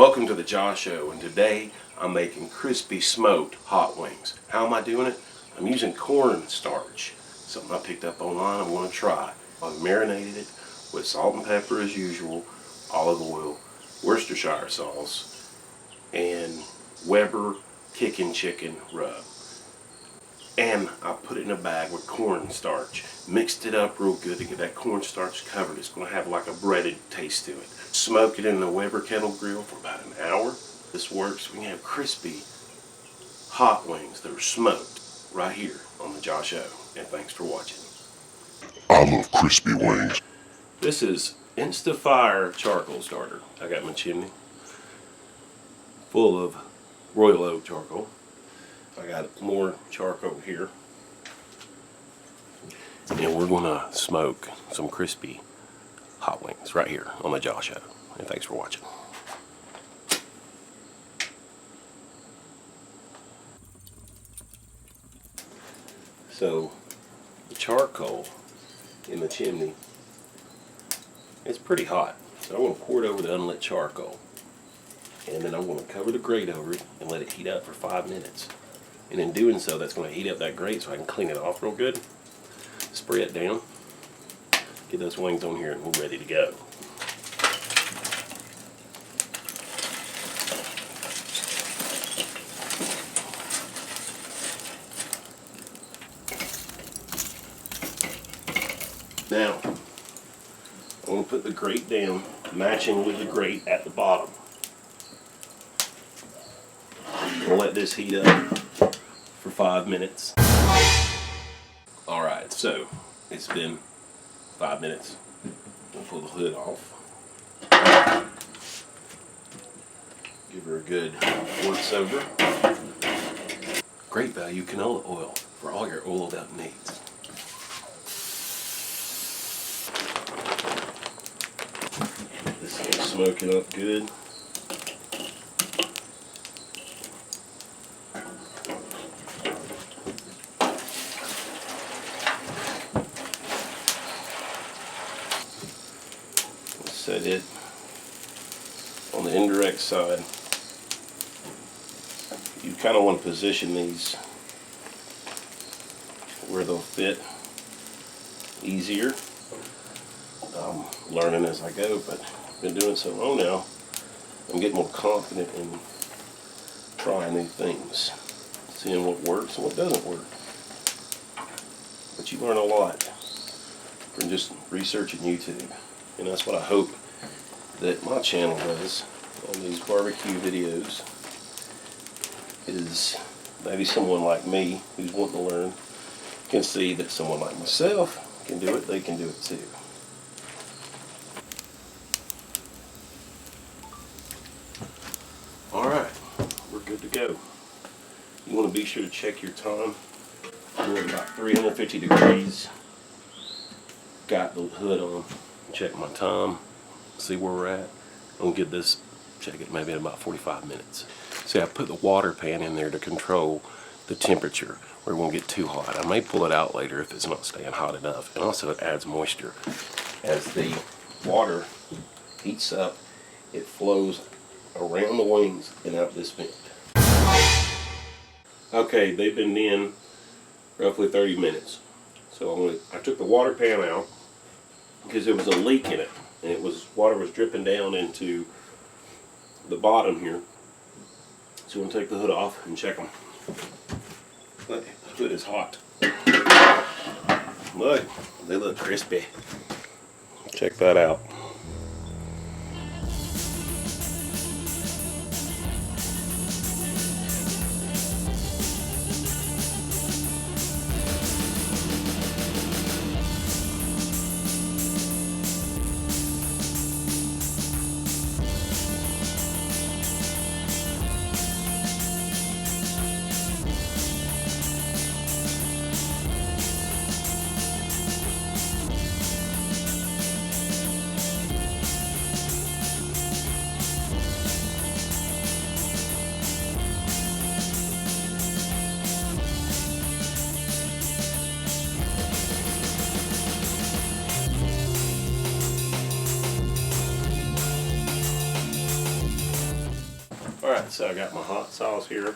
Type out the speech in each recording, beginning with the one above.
Welcome to the Josh Show, and today I'm making crispy smoked hot wings. How am I doing it? I'm using cornstarch, something I picked up online I want to try. I've marinated it with salt and pepper as usual, olive oil, Worcestershire sauce, and Weber chicken rub. And I put it in a bag with cornstarch. Mixed it up real good to get that cornstarch covered. It's going to have like a breaded taste to it. Smoke it in the Weber Kettle Grill for about an hour. This works. We can have crispy hot wings that are smoked right here on the Josh Show. And thanks for watching. I love crispy wings. This is Insta-Fire charcoal starter. I got my chimney full of Royal Oak charcoal. I got more charcoal here. And we're going to smoke some crispy hot wings right here on the Josh Show. And thanks for watching. So, the charcoal in the chimney is pretty hot. So I'm going to pour it over the unlit charcoal. And then I'm going to cover the grate over it and let it heat up for 5 minutes. And in doing so, that's going to heat up that grate so I can clean it off real good. Spray it down. Get those wings on here and we're ready to go. Now, I'm going to put the grate down, matching with the grate at the bottom. We'll let this heat up for 5 minutes. Alright, so it's been 5 minutes. We'll pull the hood off. Give her a good once over. Great value canola oil for all your oiled up needs. This is smoking up good. Set it on the indirect side. You kind of want to position these where they'll fit easier. I'm learning as I go, but I've been doing so long now, I'm getting more confident in trying new things, seeing what works and what doesn't work. But you learn a lot from just researching YouTube. And that's what I hope that my channel does on these barbecue videos, is maybe someone like me who's wanting to learn can see that someone like myself can do it, they can do it too. Alright, we're good to go. You want to be sure to check your time. We're at about 350 degrees. Got the hood on. Check my time, see where we're at. I'm gonna get this, check it maybe in about 45 minutes. See, I put the water pan in there to control the temperature where it won't get too hot. I may pull it out later if it's not staying hot enough. And also it adds moisture. As the water heats up, it flows around the wings and out this vent. Okay, they've been in roughly 30 minutes. So I took the water pan out because there was a leak in it, and water was dripping down into the bottom here. So I'm going to take the hood off and check them. The hood is hot. Look, they look crispy. Check that out. Alright, so I got my hot sauce here.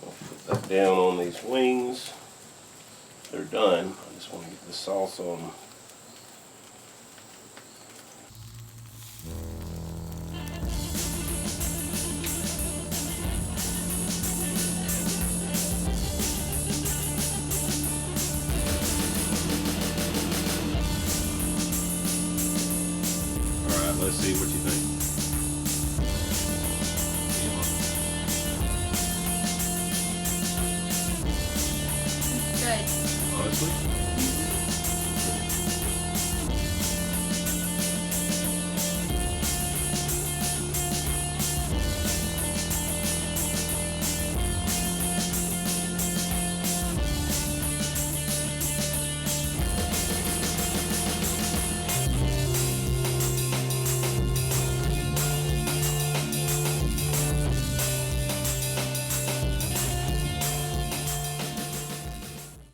I'll put that down on these wings. They're done. I just want to get the sauce on them. Alright, let's see what you think. Good. Honestly?